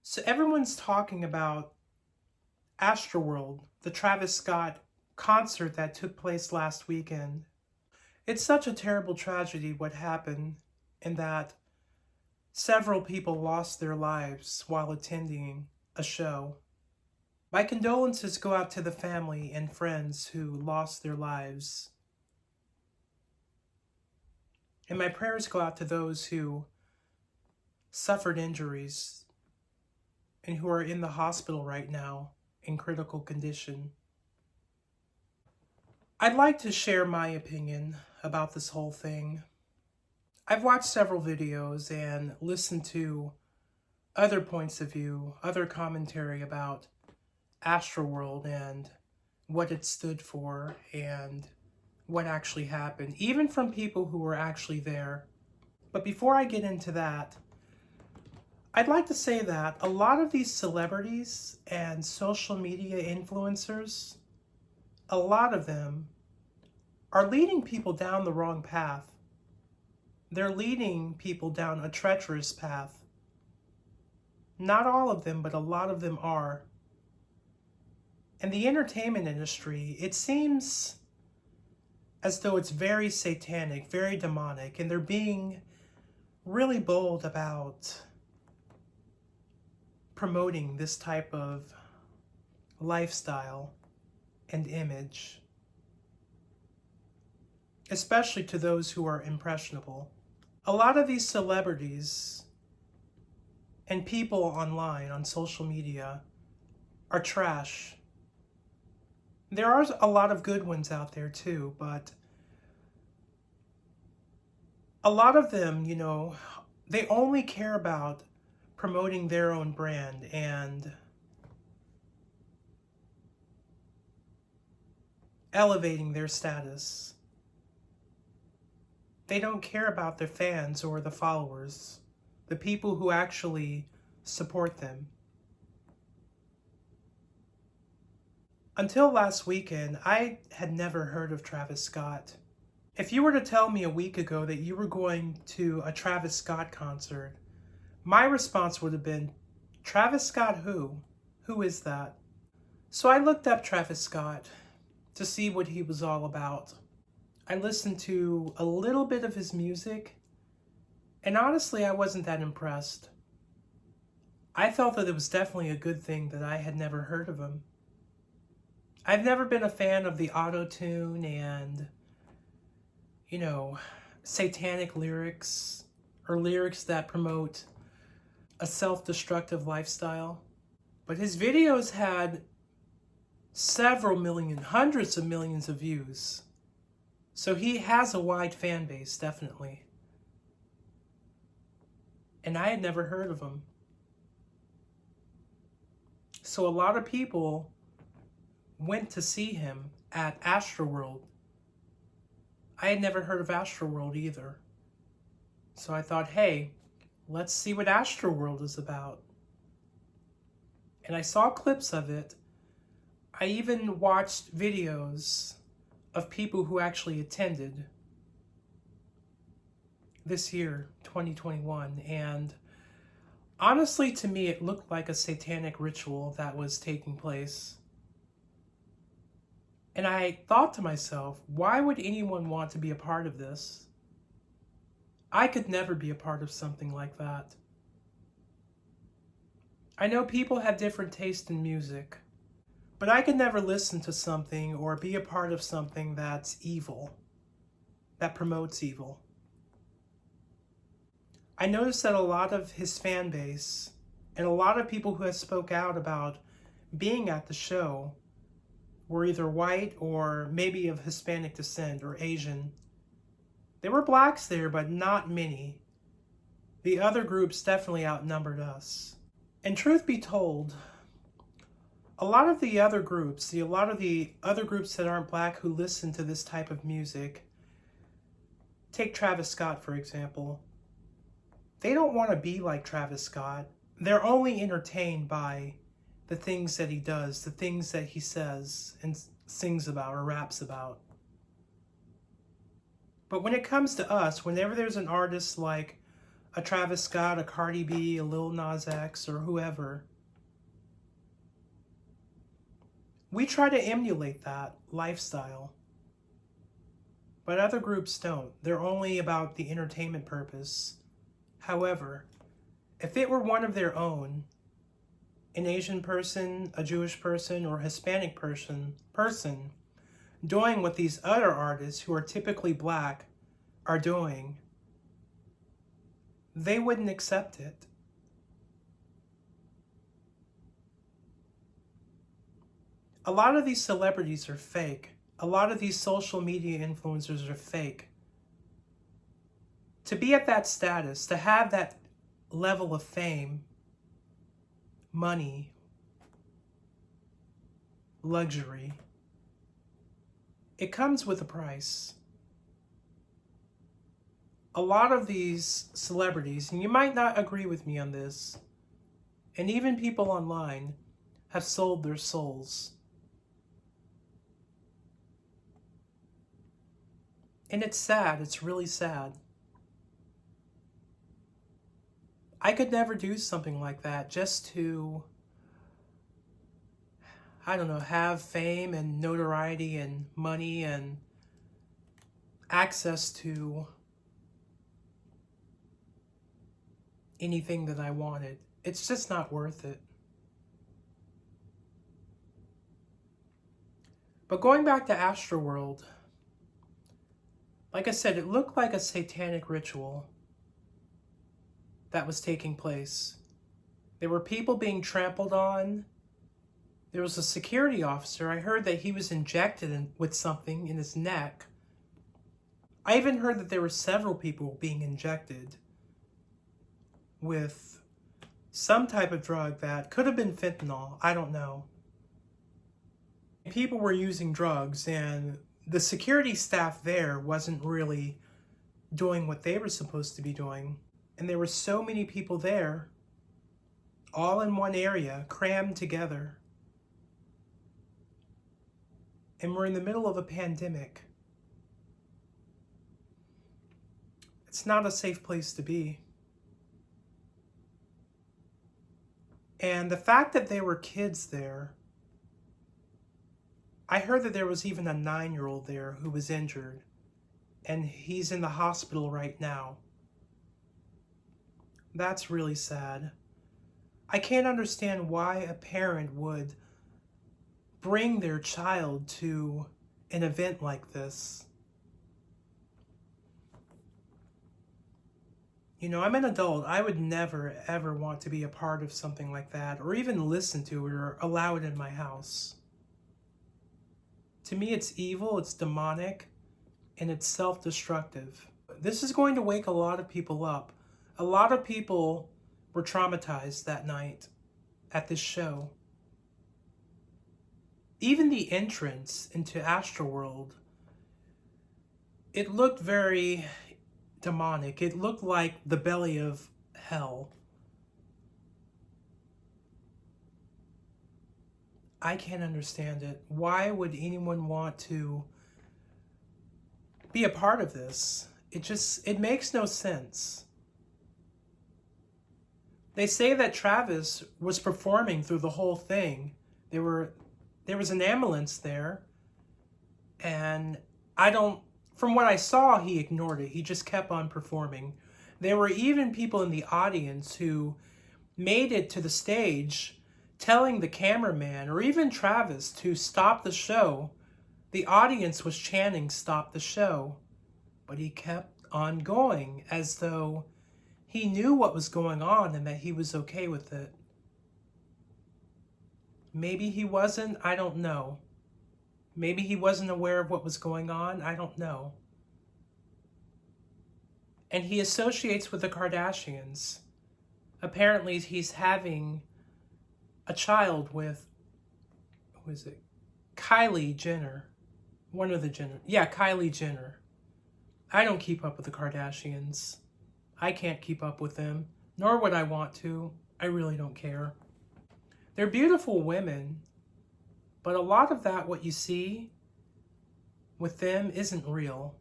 So everyone's talking about Astroworld, the Travis Scott concert that took place last weekend. It's such a terrible tragedy what happened, in that several people lost their lives while attending a show. My condolences go out to the family and friends who lost their lives. And my prayers go out to those who suffered injuries and who are in the hospital right now in critical condition. I'd like to share my opinion about this whole thing. I've watched several videos and listened to other points of view, other commentary about Astroworld and what it stood for and what actually happened, even from people who were actually there. But before I get into that, I'd like to say that a lot of these celebrities and social media influencers, a lot of them are leading people down the wrong path. They're leading people down a treacherous path. Not all of them, but a lot of them are. In the entertainment industry, it seems as though it's very satanic, very demonic, and they're being really bold about promoting this type of lifestyle and image, especially to those who are impressionable. A lot of these celebrities and people online, on social media, are trash. There are a lot of good ones out there too, but a lot of them, they only care about promoting their own brand and elevating their status. They don't care about their fans or the followers, the people who actually support them. Until last weekend, I had never heard of Travis Scott. If you were to tell me a week ago that you were going to a Travis Scott concert, my response would have been, Travis Scott who? Who is that? So I looked up Travis Scott to see what he was all about. I listened to a little bit of his music, and honestly, I wasn't that impressed. I felt that it was definitely a good thing that I had never heard of him. I've never been a fan of the auto-tune and, satanic lyrics or lyrics that promote a self-destructive lifestyle. But his videos had several million, hundreds of millions of views. So he has a wide fan base, definitely. And I had never heard of him. So a lot of people went to see him at Astroworld. I had never heard of Astroworld either. So I thought, hey, let's see what Astroworld is about. And I saw clips of it. I even watched videos of people who actually attended this year, 2021. And honestly, to me, it looked like a satanic ritual that was taking place. And I thought to myself, why would anyone want to be a part of this? I could never be a part of something like that. I know people have different tastes in music, but I could never listen to something or be a part of something that's evil, that promotes evil. I noticed that a lot of his fan base and a lot of people who have spoke out about being at the show were either white or maybe of Hispanic descent or Asian. There were blacks there, but not many. The other groups definitely outnumbered us. And truth be told, a lot of the other groups that aren't black who listen to this type of music, take Travis Scott for example, they don't want to be like Travis Scott. They're only entertained by the things that he does, the things that he says and sings about or raps about. But when it comes to us, whenever there's an artist like a Travis Scott, a Cardi B, a Lil Nas X, or whoever. We try to emulate that lifestyle, but other groups don't. They're only about the entertainment purpose. However, if it were one of their own, an Asian person, a Jewish person, or a Hispanic person doing what these other artists who are typically black are doing, they wouldn't accept it. A lot of these celebrities are fake. A lot of these social media influencers are fake. To be at that status, to have that level of fame, money, luxury, it comes with a price. A lot of these celebrities, and you might not agree with me on this, and even people online, have sold their souls. And it's sad. It's really sad. I could never do something like that just to, I don't know, have fame and notoriety and money and access to anything that I wanted. It's just not worth it. But going back to Astroworld, like I said, it looked like a satanic ritual that was taking place. There were people being trampled on. There was a security officer. I heard that he was injected with something in his neck. I even heard that there were several people being injected with some type of drug that could have been fentanyl. I don't know. People were using drugs, and the security staff there wasn't really doing what they were supposed to be doing. And there were so many people there, all in one area, crammed together. And we're in the middle of a pandemic. It's not a safe place to be. And the fact that there were kids there, I heard that there was even a 9-year-old there who was injured, and he's in the hospital right now. That's really sad. I can't understand why a parent would bring their child to an event like this. You know, I'm an adult. I would never, ever want to be a part of something like that, or even listen to it or allow it in my house. To me, it's evil, it's demonic, and it's self-destructive. This is going to wake a lot of people up. A lot of people were traumatized that night at this show. Even the entrance into Astroworld, it looked very demonic. It looked like the belly of hell. I can't understand it. Why would anyone want to be a part of this? It makes no sense. They say that Travis was performing through the whole thing. There was an ambulance there, and from what I saw, he ignored it. He just kept on performing. There were even people in the audience who made it to the stage telling the cameraman or even Travis to stop the show. The audience was chanting, "Stop the show." But he kept on going as though he knew what was going on and that he was okay with it. Maybe he wasn't, I don't know. Maybe he wasn't aware of what was going on, I don't know. And he associates with the Kardashians. Apparently he's having a child with, who is it? Kylie Jenner. One of the Jenner. Yeah, Kylie Jenner. I don't keep up with the Kardashians. I can't keep up with them, nor would I want to. I really don't care. They're beautiful women, but a lot of that, what you see with them, isn't real.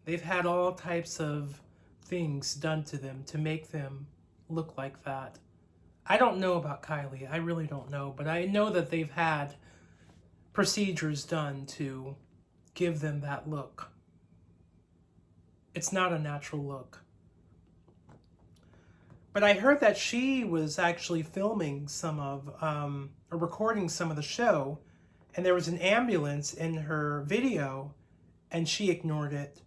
They've had all types of things done to them to make them look like that. I don't know about Kylie. I really don't know. But I know that they've had procedures done to give them that look. It's not a natural look. But I heard that she was actually filming some of, or recording some of the show, and there was an ambulance in her video, and she ignored it.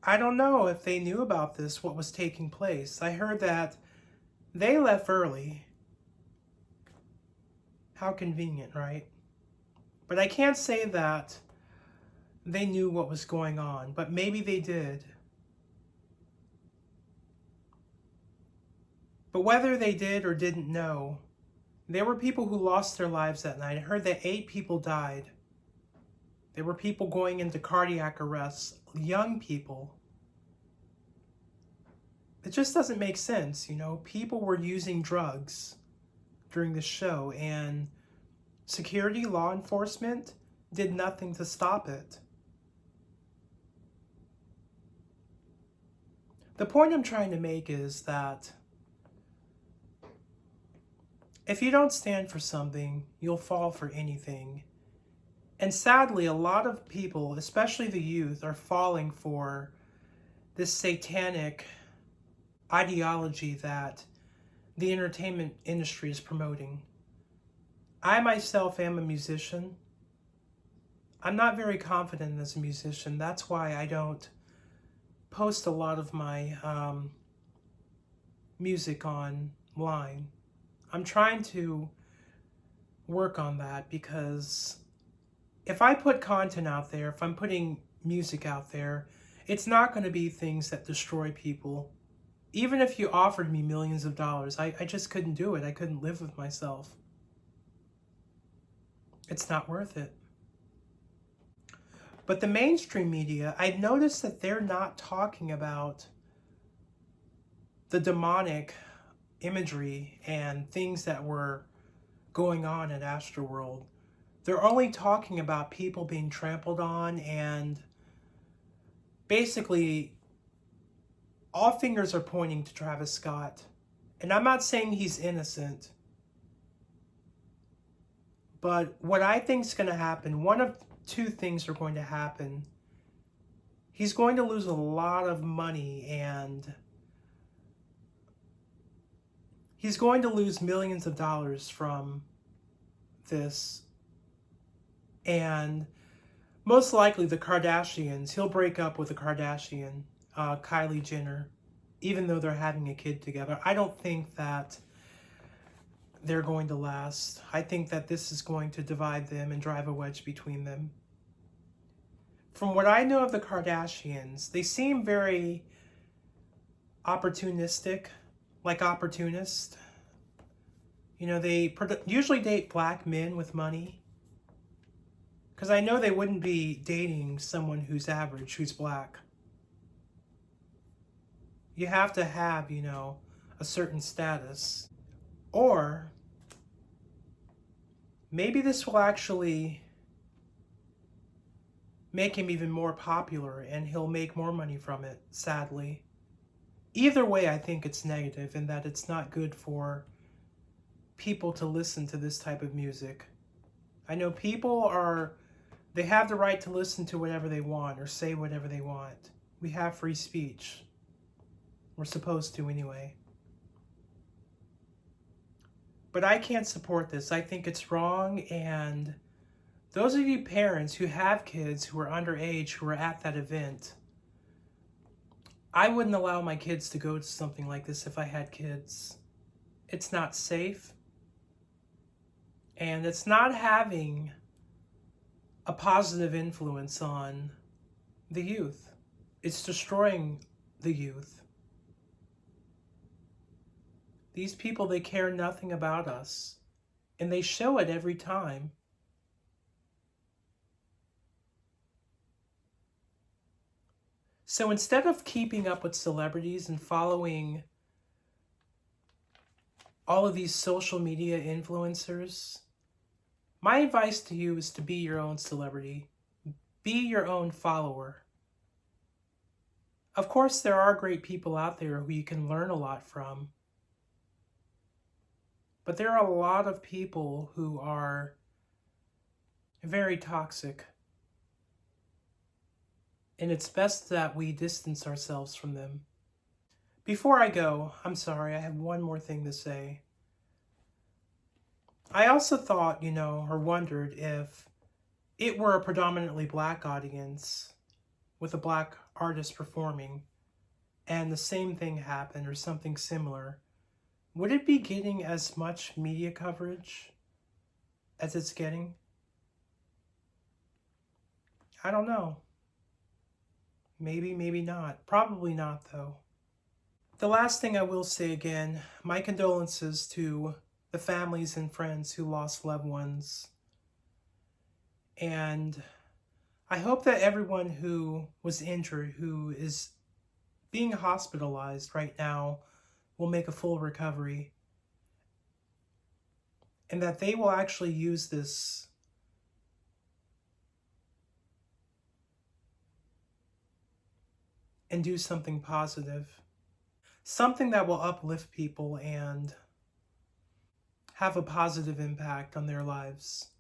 I don't know if they knew about this, what was taking place. I heard that they left early. How convenient, right? But I can't say that they knew what was going on, but maybe they did. But whether they did or didn't know, there were people who lost their lives that night. I heard that 8 people died. There were people going into cardiac arrests, young people. It just doesn't make sense, you know. People were using drugs during the show, and security, law enforcement did nothing to stop it. The point I'm trying to make is that if you don't stand for something, you'll fall for anything. And sadly, a lot of people, especially the youth, are falling for this satanic ideology that the entertainment industry is promoting. I myself am a musician. I'm not very confident as a musician. That's why I don't post a lot of my music online. I'm trying to work on that, because if I put content out there, if I'm putting music out there, it's not going to be things that destroy people. Even if you offered me millions of dollars, I just couldn't do it. I couldn't live with myself. It's not worth it. But the mainstream media, I noticed that they're not talking about the demonic imagery and things that were going on at Astroworld. They're only talking about people being trampled on, and basically all fingers are pointing to Travis Scott. And I'm not saying he's innocent, but what I think is going to happen, one of 2 things are going to happen. He's going to lose a lot of money, and he's going to lose millions of dollars from this. And most likely the Kardashians, he'll break up with a Kardashian, Kylie Jenner, even though they're having a kid together. I don't think that they're going to last. I think that this is going to divide them and drive a wedge between them. From what I know of the Kardashians, they seem very opportunistic, like opportunists. You know, they usually date black men with money. Because I know they wouldn't be dating someone who's average, who's black. You have to have, you know, a certain status. Or maybe this will actually make him even more popular, and he'll make more money from it, sadly. Either way, I think it's negative, in that it's not good for people to listen to this type of music. I know they have the right to listen to whatever they want or say whatever they want. We have free speech. We're supposed to anyway. But I can't support this. I think it's wrong, and those of you parents who have kids who are underage who are at that event, I wouldn't allow my kids to go to something like this if I had kids. It's not safe, and it's not having a positive influence on the youth. It's destroying the youth. These people, they care nothing about us, and they show it every time. So instead of keeping up with celebrities and following all of these social media influencers, my advice to you is to be your own celebrity. Be your own follower. Of course, there are great people out there who you can learn a lot from, but there are a lot of people who are very toxic, and it's best that we distance ourselves from them. Before I go, I'm sorry, I have one more thing to say. I also thought, or wondered if it were a predominantly black audience with a black artist performing, and the same thing happened or something similar, would it be getting as much media coverage as it's getting? I don't know. Maybe, maybe not. Probably not, though. The last thing I will say again, my condolences to the families and friends who lost loved ones. And I hope that everyone who was injured, who is being hospitalized right now, will make a full recovery. And that they will actually use this and do something positive. Something that will uplift people and have a positive impact on their lives.